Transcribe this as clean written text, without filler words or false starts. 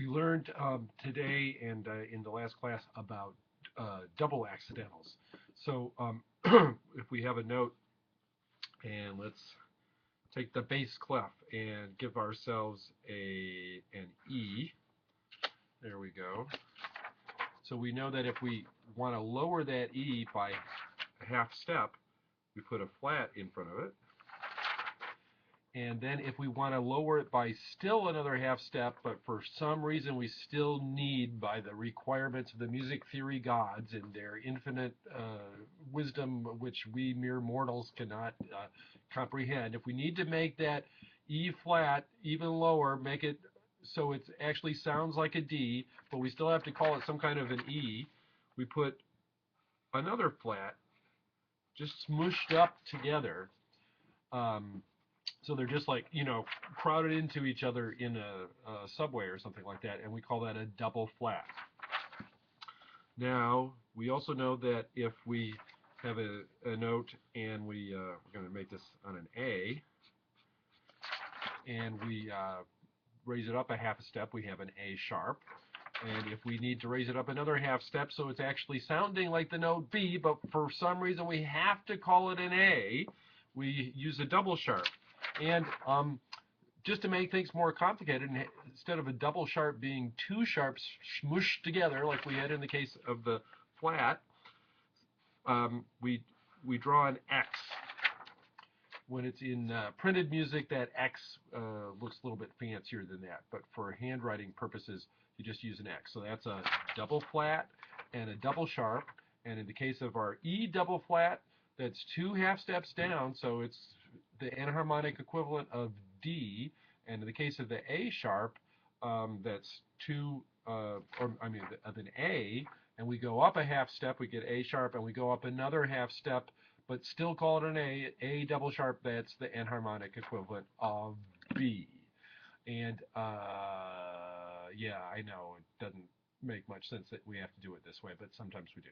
We learned today and in the last class about double accidentals. So if we have a note, and let's take the bass clef and give ourselves an E. There we go. So we know that if we want to lower that E by a half step, we put a flat in front of it. And then if we want to lower it by still another half step, but for some reason we still need, by the requirements of the music theory gods and their infinite wisdom, which we mere mortals cannot comprehend, if we need to make that E flat even lower, make it so it actually sounds like a D, but we still have to call it some kind of an E, we put another flat just smooshed up together. So they're just like, crowded into each other in a subway or something like that, and we call that a double flat. Now, we also know that if we have a note and we're going to make this on an A, and we raise it up a half a step, we have an A sharp. And if we need to raise it up another half step so it's actually sounding like the note B, but for some reason we have to call it an A, we use a double sharp. And just to make things more complicated, instead of a double sharp being two sharps smooshed together like we had in the case of the flat, we draw an X. When it's in printed music, that X looks a little bit fancier than that, but for handwriting purposes, you just use an X. So that's a double flat and a double sharp, and in the case of our E double flat, that's two half steps down, so it's the enharmonic equivalent of D, and in the case of the A sharp, that's of an A, and we go up a half step, we get A sharp, and we go up another half step, but still call it an A double sharp, that's the enharmonic equivalent of B. And yeah, I know it doesn't make much sense that we have to do it this way, but sometimes we do.